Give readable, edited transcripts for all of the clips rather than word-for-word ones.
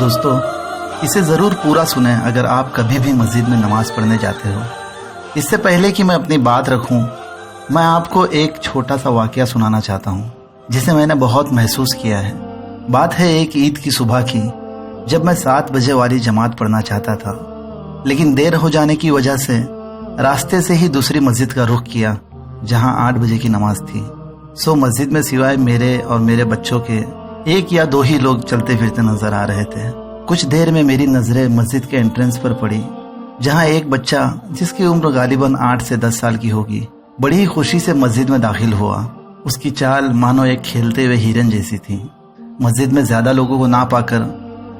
دوستو، اسے ضرور پورا سنیں اگر آپ کبھی بھی مسجد میں نماز پڑھنے جاتے ہو۔ اس سے پہلے کہ میں اپنی بات رکھوں، میں آپ کو ایک چھوٹا سا واقعہ سنانا چاہتا ہوں جسے میں نے بہت محسوس کیا ہے۔ بات ہے ایک عید کی صبح کی، جب میں 7 بجے والی جماعت پڑھنا چاہتا تھا، لیکن دیر ہو جانے کی وجہ سے راستے سے ہی دوسری مسجد کا رخ کیا جہاں 8 بجے کی نماز تھی۔ مسجد میں سوائے میرے اور میرے بچوں کے 1 یا 2 ہی لوگ چلتے پھرتے نظر آ رہے تھے۔ کچھ دیر میں میری نظریں مسجد کے انٹرنس پر پڑی، جہاں ایک بچہ جس کی عمر غالباً 8 سے 10 سال کی ہوگی بڑی خوشی سے مسجد میں داخل ہوا۔ اس کی چال مانو ایک کھیلتے ہوئے ہرن جیسی تھی۔ مسجد میں زیادہ لوگوں کو نہ پا کر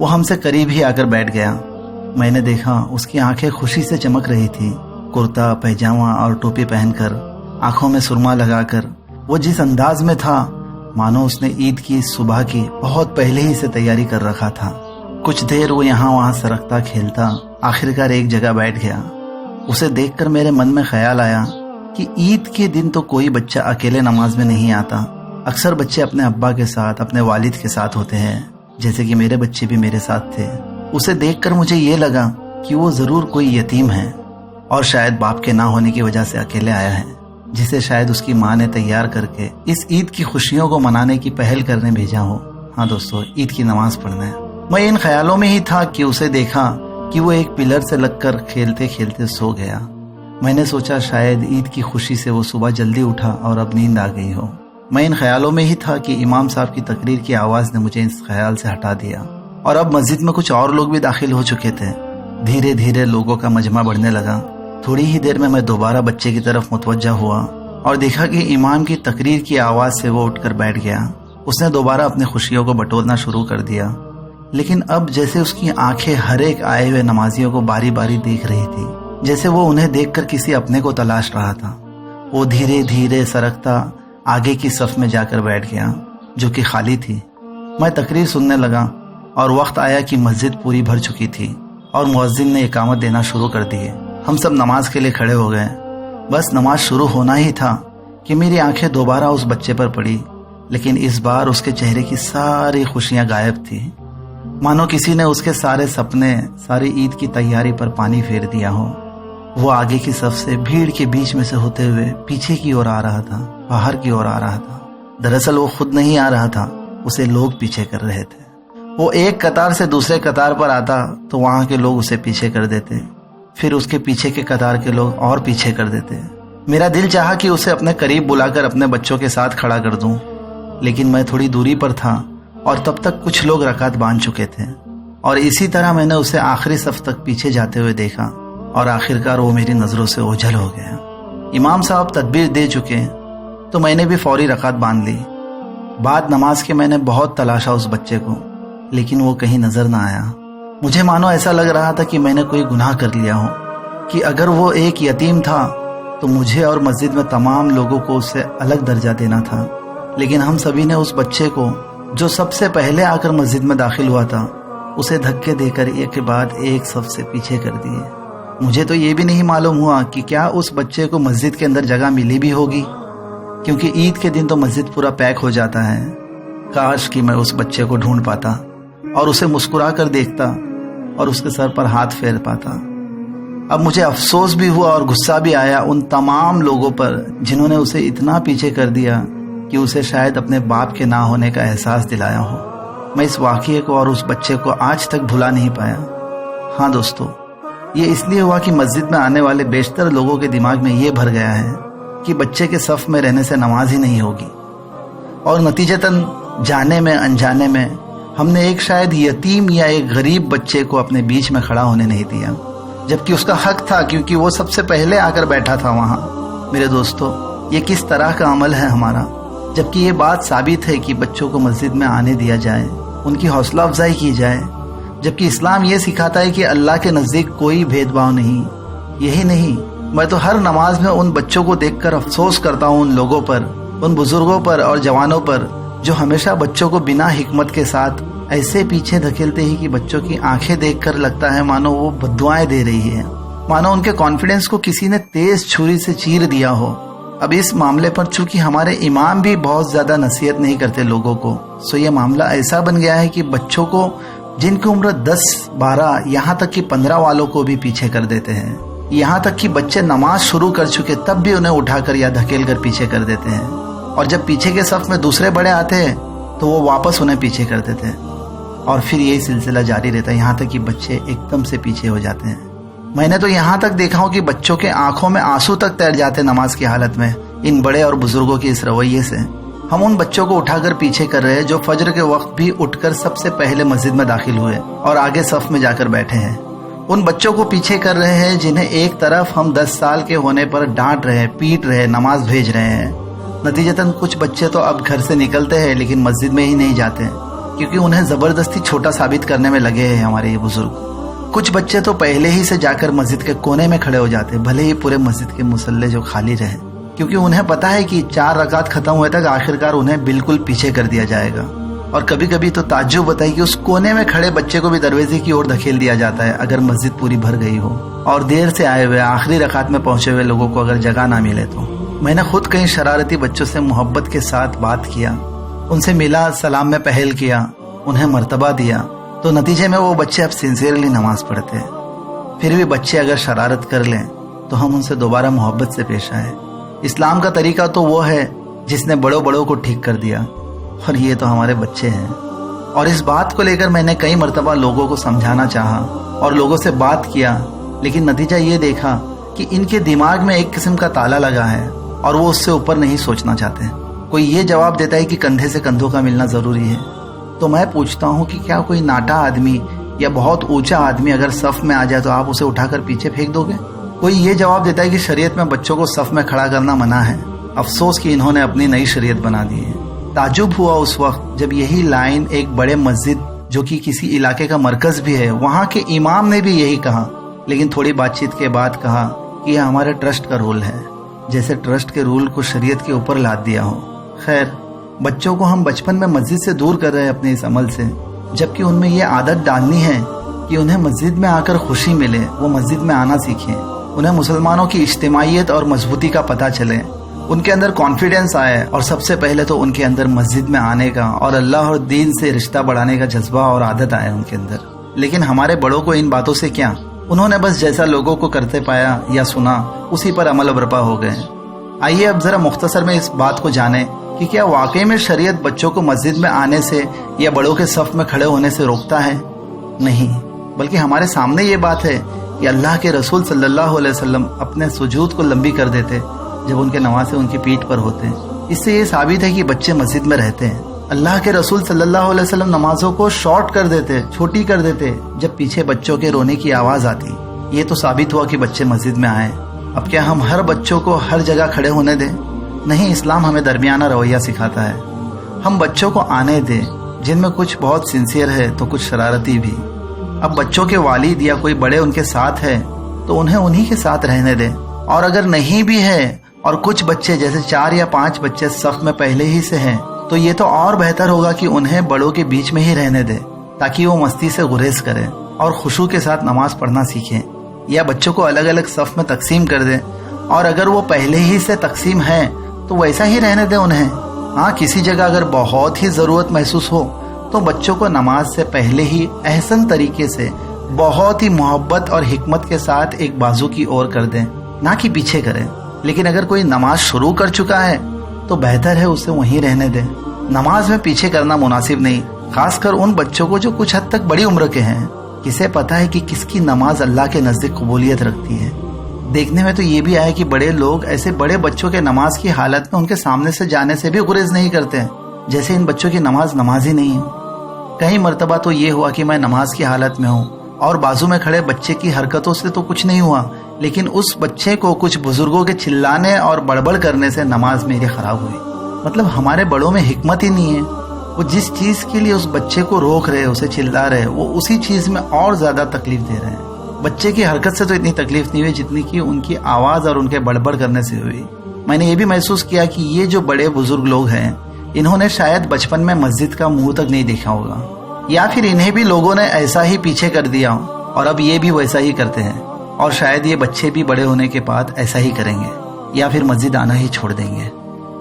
وہ ہم سے قریب ہی آ کر بیٹھ گیا۔ میں نے دیکھا اس کی آنکھیں خوشی سے چمک رہی تھی۔ کرتا پیجامہ اور ٹوپی پہن کر، آنکھوں میں سرما لگا کر وہ جس انداز میں تھا مانو اس نے عید کی صبح کی بہت پہلے ہی سے تیاری کر رکھا تھا۔ کچھ دیر وہ یہاں وہاں سرکتا کھیلتا آخرکار ایک جگہ بیٹھ گیا۔ اسے دیکھ کر میرے من میں خیال آیا کہ عید کے دن تو کوئی بچہ اکیلے نماز میں نہیں آتا، اکثر بچے اپنے ابا کے ساتھ، اپنے والد کے ساتھ ہوتے ہیں، جیسے کہ میرے بچے بھی میرے ساتھ تھے۔ اسے دیکھ کر مجھے یہ لگا کہ وہ ضرور کوئی یتیم ہے اور شاید باپ کے نہ ہونے کی وجہ سے اکیلے آیا ہے، جسے شاید اس کی ماں نے تیار کر کے اس عید کی خوشیوں کو منانے کی پہل کرنے بھیجا ہو۔ ہاں دوستو، عید کی نماز پڑھنا ہے۔ میں ان خیالوں میں ہی تھا کہ اسے دیکھا کہ وہ ایک پلر سے لگ کر کھیلتے کھیلتے سو گیا۔ میں نے سوچا شاید عید کی خوشی سے وہ صبح جلدی اٹھا اور اب نیند آ گئی ہو۔ میں ان خیالوں میں ہی تھا کہ امام صاحب کی تقریر کی آواز نے مجھے اس خیال سے ہٹا دیا، اور اب مسجد میں کچھ اور لوگ بھی داخل ہو چکے تھے۔ دھیرے دھیرے لوگوں کا مجمع بڑھنے لگا۔ تھوڑی ہی دیر میں دوبارہ بچے کی طرف متوجہ ہوا اور دیکھا کہ امام کی تقریر کی آواز سے وہ اٹھ کر بیٹھ گیا۔ اس نے دوبارہ اپنی خوشیوں کو بٹورنا شروع کر دیا، لیکن اب جیسے اس کی آنکھیں ہر ایک آئے ہوئے نمازیوں کو باری باری دیکھ رہی تھی، جیسے وہ انہیں دیکھ کر کسی اپنے کو تلاش رہا تھا۔ وہ دھیرے دھیرے سرکتا آگے کی صف میں جا کر بیٹھ گیا جو کہ خالی تھی۔ میں تقریر سننے لگا اور وقت آیا کہ مسجد پوری بھر چکی تھی اور مؤذن نے اقامت دینا شروع کر دیے۔ ہم سب نماز کے لیے کھڑے ہو گئے۔ بس نماز شروع ہونا ہی تھا کہ میری آنکھیں دوبارہ اس بچے پر پڑی، لیکن اس بار اس کے چہرے کی ساری خوشیاں غائب تھی، مانو کسی نے اس کے سارے سپنے، ساری عید کی تیاری پر پانی پھیر دیا ہو۔ وہ آگے کی صف سے بھیڑ کے بیچ میں سے ہوتے ہوئے پیچھے کی اور آ رہا تھا، باہر کی اور آ رہا تھا۔ دراصل وہ خود نہیں آ رہا تھا، اسے لوگ پیچھے کر رہے تھے۔ وہ ایک قطار سے دوسرے قطار پر آتا تو وہاں کے لوگ اسے پیچھے کر دیتے، پھر اس کے پیچھے کے قطار کے لوگ اور پیچھے کر دیتے۔ میرا دل چاہا کہ اسے اپنے قریب بلا کر اپنے بچوں کے ساتھ کھڑا کر دوں، لیکن میں تھوڑی دوری پر تھا اور تب تک کچھ لوگ رکعت باندھ چکے تھے، اور اسی طرح میں نے اسے آخری صف تک پیچھے جاتے ہوئے دیکھا اور آخرکار وہ میری نظروں سے اوجھل ہو گیا۔ امام صاحب تکبیر دے چکے تو میں نے بھی فوری رکعت باندھ لی۔ بعد نماز کے میں نے بہت تلاشا اس بچے کو، لیکن وہ کہیں نظر نہ آیا۔ مجھے مانو ایسا لگ رہا تھا کہ میں نے کوئی گناہ کر لیا ہو، کہ اگر وہ ایک یتیم تھا تو مجھے اور مسجد میں تمام لوگوں کو اس سے الگ درجہ دینا تھا، لیکن ہم سبھی نے اس بچے کو جو سب سے پہلے آ کر مسجد میں داخل ہوا تھا اسے دھکے دے کر ایک کے بعد ایک صف سے پیچھے کر دیے۔ مجھے تو یہ بھی نہیں معلوم ہوا کہ کیا اس بچے کو مسجد کے اندر جگہ ملی بھی ہوگی، کیونکہ عید کے دن تو مسجد پورا پیک ہو جاتا ہے۔ کاش کہ میں اس بچے کو ڈھونڈ پاتا اور اسے مسکرا کر دیکھتا اور اس کے سر پر ہاتھ پھیر پاتا۔ اب مجھے افسوس بھی ہوا اور غصہ بھی آیا ان تمام لوگوں پر جنہوں نے اسے اتنا پیچھے کر دیا کہ اسے شاید اپنے باپ کے نہ ہونے کا احساس دلایا ہو۔ میں اس واقعے کو اور اس بچے کو آج تک بھلا نہیں پایا۔ ہاں دوستو، یہ اس لیے ہوا کہ مسجد میں آنے والے بیشتر لوگوں کے دماغ میں یہ بھر گیا ہے کہ بچے کے صف میں رہنے سے نماز ہی نہیں ہوگی، اور نتیجتاً جانے میں انجانے میں ہم نے ایک شاید یتیم یا ایک غریب بچے کو اپنے بیچ میں کھڑا ہونے نہیں دیا، جبکہ اس کا حق تھا کیونکہ وہ سب سے پہلے آ کر بیٹھا تھا وہاں۔ میرے دوستو، یہ کس طرح کا عمل ہے ہمارا، جبکہ یہ بات ثابت ہے کہ بچوں کو مسجد میں آنے دیا جائے، ان کی حوصلہ افزائی کی جائے، جبکہ اسلام یہ سکھاتا ہے کہ اللہ کے نزدیک کوئی بھید بھاؤ نہیں۔ یہی نہیں، میں تو ہر نماز میں ان بچوں کو دیکھ کر افسوس کرتا ہوں، ان لوگوں پر، ان بزرگوں پر اور جوانوں پر جو ہمیشہ بچوں کو بنا حکمت کے ساتھ ایسے پیچھے دھکیلتے ہی کہ بچوں کی آنکھیں دیکھ کر لگتا ہے مانو وہ بددعائیں دے رہی ہے، مانو ان کے کانفیڈنس کو کسی نے تیز چھری سے چیر دیا ہو۔ اب اس معاملے پر چونکہ ہمارے امام بھی بہت زیادہ نصیحت نہیں کرتے لوگوں کو، سو یہ معاملہ ایسا بن گیا ہے کہ بچوں کو जिनकी उम्र 10, 12 यहाँ तक कि 15 वालों को भी पीछे कर देते हैं। यहाँ तक कि बच्चे नमाज शुरू कर चुके तब भी उन्हें उठाकर या धकेल कर पीछे कर देते हैं, और जब पीछे के सफ में दूसरे बड़े आते हैं तो वो वापस उन्हें पीछे कर देते हैं, और फिर यही सिलसिला जारी रहता है यहाँ तक कि बच्चे एकदम से पीछे हो जाते हैं। मैंने तो यहाँ तक देखा हूँ कि बच्चों के आंखों में आंसू तक तैर जाते नमाज की हालत में, इन बड़े और बुजुर्गों के इस रवैये से। हम उन बच्चों को उठाकर पीछे कर रहे हैं जो फजर के वक्त भी उठकर सबसे पहले मस्जिद में दाखिल हुए और आगे सफ में जाकर बैठे हैं। उन बच्चों को पीछे कर रहे हैं जिन्हें एक तरफ हम 10 साल के होने पर डांट रहे, पीट रहे, नमाज भेज रहे हैं। नतीजतन कुछ बच्चे तो अब घर से निकलते हैं लेकिन मस्जिद में ही नहीं जाते, क्योंकि उन्हें जबरदस्ती छोटा साबित करने में लगे हैं हमारे ये बुजुर्ग। कुछ बच्चे तो पहले ही से जाकर मस्जिद के कोने में खड़े हो जाते, भले ही पूरे मस्जिद के मुसल्ले जो खाली रहे, क्योंकि उन्हें पता है कि 4 रकात खत्म हुए तक आखिरकार उन्हें बिल्कुल पीछे कर दिया जाएगा। और कभी कभी तो ताज्जुब बताइए कि उस कोने में खड़े बच्चे को भी दरवाजे की ओर धकेल दिया जाता है अगर मस्जिद पूरी भर गई हो, और देर से आए हुए आखिरी रकात में पहुंचे हुए लोगों को अगर जगह ना मिले तो। मैंने खुद कई शरारती बच्चों से मोहब्बत के साथ बात किया, उनसे मिला, सलाम में पहल किया, उन्हें मर्तबा दिया, तो नतीजे में वो बच्चे अब सिंसियरली नमाज पढ़ते हैं। फिर भी बच्चे अगर शरारत कर लें तो हम उनसे दोबारा मोहब्बत से पेश आए। इस्लाम का तरीका तो वो है जिसने बड़ों बड़ों को ठीक कर दिया, और ये तो हमारे बच्चे हैं। और इस बात को लेकर मैंने कई मर्तबा लोगों को समझाना चाहा और लोगों से बात किया, लेकिन नतीजा ये देखा कि इनके दिमाग में एक किस्म का ताला लगा है और वो उससे ऊपर नहीं सोचना चाहते। कोई ये जवाब देता है कि कंधे से कंधों का मिलना जरूरी है, तो मैं पूछता हूँ कि क्या कोई नाटा आदमी या बहुत ऊंचा आदमी अगर सफ में आ जाए तो आप उसे उठाकर पीछे फेंक दोगे? कोई ये जवाब देता है कि शरीयत में बच्चों को सफ में खड़ा करना मना है। अफसोस कि इन्होंने अपनी नई शरीयत बना दी है। ताजुब हुआ उस वक्त जब यही लाइन एक बड़े मस्जिद जो कि किसी इलाके का मरकज भी है, वहाँ के इमाम ने भी यही कहा, लेकिन थोड़ी बातचीत के बाद कहा कि यह हमारे ट्रस्ट का रूल है, जैसे ट्रस्ट के रूल को शरीयत के ऊपर लाद दिया हो। खैर, बच्चों को हम बचपन में मस्जिद से दूर कर रहे हैं अपने इस अमल से, जबकि उनमें ये आदत डालनी है कि उन्हें मस्जिद में आकर खुशी मिले, वो मस्जिद में आना सीखें, उन्हें मुसलमानों की इज्तिमाइयत और मजबूती का पता चले, उनके अंदर कॉन्फिडेंस आए, और सबसे पहले तो उनके अंदर मस्जिद में आने का और अल्लाह और दीन से रिश्ता बढ़ाने का जज्बा और आदत आए उनके अंदर। लेकिन हमारे बड़ों को इन बातों से क्या, उन्होंने बस जैसा लोगों को करते पाया या सुना उसी पर अमल बरपा हो गए। आइए अब जरा मुख्तसर में इस बात को जाने कि क्या वाकई में शरीयत बच्चों को मस्जिद में आने से या बड़ों के सफ में खड़े होने से रोकता है? नहीं, बल्कि हमारे सामने ये बात है कि अल्लाह के रसूल सल्लल्लाहु अलैहि वसल्लम अपने सुजूद को लंबी कर देते जब उनके नमाज़ें उनकी पीठ पर होते। इससे ये साबित है कि बच्चे मस्जिद में रहते हैं। अल्लाह के रसूल सल्लल्लाहु अलैहि वसल्लम नमाजों को शॉर्ट कर देते, छोटी कर देते जब पीछे बच्चों के रोने की आवाज़ आती। ये तो साबित हुआ कि बच्चे मस्जिद में आए। अब क्या हम हर बच्चों को हर जगह खड़े होने दें? नहीं, इस्लाम हमें दरमियाना रवैया सिखाता है। हम बच्चों को आने दें, जिनमें कुछ बहुत सिंसियर है तो कुछ शरारती भी। अब बच्चों के वालिद या कोई बड़े उनके साथ है तो उन्हें उन्हीं के साथ रहने दें, और अगर नहीं भी है और कुछ बच्चे जैसे 4 या 5 बच्चे सफ में पहले ही से हैं, तो ये तो और बेहतर होगा कि उन्हें बड़ों के बीच में ही रहने दें, ताकि वो मस्ती से गुरेज करें और खुशू के साथ नमाज पढ़ना सीखें। या बच्चों को अलग अलग सफ में तकसीम कर दें, और अगर वो पहले ही से तकसीम है तो वैसा ही रहने दें उन्हें। हाँ, किसी जगह अगर बहुत ही ज़रूरत महसूस हो तो बच्चों को नमाज से पहले ही एहसन तरीके से बहुत ही मोहब्बत और हिकमत के साथ एक बाजू की ओर कर दें, ना कि पीछे करें। लेकिन अगर कोई नमाज शुरू कर चुका है तो बेहतर है उसे वहीं रहने दें। नमाज में पीछे करना मुनासिब नहीं, खासकर उन बच्चों को जो कुछ हद तक बड़ी उम्र के हैं। किसे पता है कि किसकी नमाज अल्लाह के नज़दीक कबूलियत रखती है। देखने में तो ये भी आया कि बड़े लोग ऐसे बड़े बच्चों के नमाज की हालत में उनके सामने से जाने से भी गुरेज नहीं करते हैं, जैसे इन बच्चों की नमाज ही नहीं है। कई मर्तबा तो ये हुआ कि मैं नमाज की हालत में हूँ और बाजू में खड़े बच्चे की हरकतों से तो कुछ नहीं हुआ, लेकिन उस बच्चे को कुछ बुजुर्गों के चिल्लाने और बड़बड़ करने से नमाज मेरी खराब हुई। मतलब हमारे बड़ों में हिकमत ही नहीं है। वो जिस चीज़ के लिए उस बच्चे को रोक रहे, उसे चिल्ला रहे, वो उसी चीज़ में और ज़्यादा तकलीफ दे रहे हैं। बच्चे की हरकत से तो इतनी तकलीफ नहीं हुई जितनी कि उनकी आवाज़ और उनके बड़बड़ करने से हुई। मैंने ये भी महसूस किया कि ये जो बड़े बुजुर्ग लोग हैं, इन्होंने शायद बचपन में मस्जिद का मुंह तक नहीं देखा होगा, या फिर इन्हें भी लोगों ने ऐसा ही पीछे कर दिया और अब ये भी वैसा ही करते हैं, और शायद ये बच्चे भी बड़े होने के बाद ऐसा ही करेंगे या फिर मस्जिद आना ही छोड़ देंगे।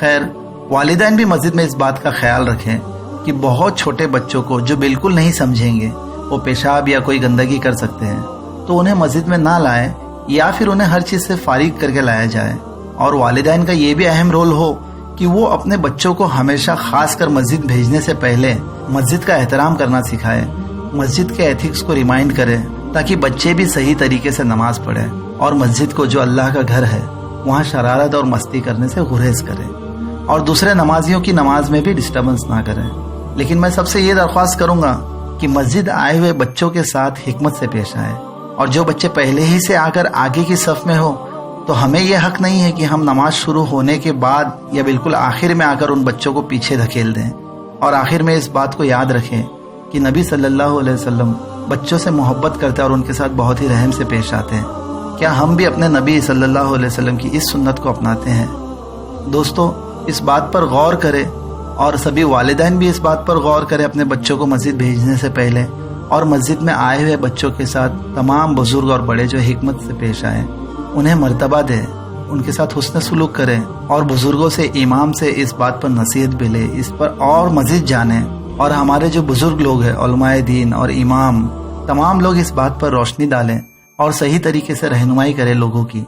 खैर, वालिदैन भी मस्जिद में इस बात का ख्याल रखें कि बहुत छोटे बच्चों को जो बिल्कुल नहीं समझेंगे वो पेशाब या कोई गंदगी कर सकते हैं, तो उन्हें मस्जिद में ना लाएं या फिर उन्हें हर चीज़ से फारिग करके लाया जाए। और वालिदैन का ये भी अहम रोल हो कि वो अपने बच्चों को हमेशा खासकर मस्जिद भेजने से पहले मस्जिद का एहतराम करना सिखाए, मस्जिद के एथिक्स को रिमाइंड करे, ताकि बच्चे भी सही तरीके से नमाज पढ़े और मस्जिद को, जो अल्लाह का घर है, वहाँ शरारत और मस्ती करने से गुरेज करें और दूसरे नमाजियों की नमाज में भी डिस्टर्बेंस ना करें। लेकिन मैं सबसे ये दरख्वास्त करूंगा कि मस्जिद आए हुए बच्चों के साथ हिकमत से पेश आए, और जो बच्चे पहले ही से आकर आगे की सफ में हो तो हमें यह हक नहीं है कि हम नमाज शुरू होने के बाद या बिल्कुल आखिर में आकर उन बच्चों को पीछे धकेल दें। और आखिर में इस बात को याद रखें कि नबी सल्लल्लाहु अलैहि वसल्लम बच्चों से मोहब्बत करते और उनके साथ बहुत ही रहम से पेश आते हैं। क्या हम भी अपने नबी सल्लल्लाहु अलैहि वसल्लम की इस सुन्नत को अपनाते हैं? दोस्तों, इस बात पर गौर करें और सभी वालिदैन भी इस बात पर गौर करें अपने बच्चों को मस्जिद भेजने से पहले, और मस्जिद में आए हुए बच्चों के साथ तमाम बुजुर्ग और बड़े जो हिकमत से पेश आए उन्हें मर्तबा दें, उनके साथ हुस्न सुलूक करें और बुजुर्गों से, इमाम से इस बात पर नसीहत भी लें, इस पर और मज़ीद जानें। और हमारे जो बुजुर्ग लोग हैं, उलमाए दीन और इमाम, तमाम लोग इस बात पर रोशनी डालें और सही तरीके से रहनुमाई करें लोगों की।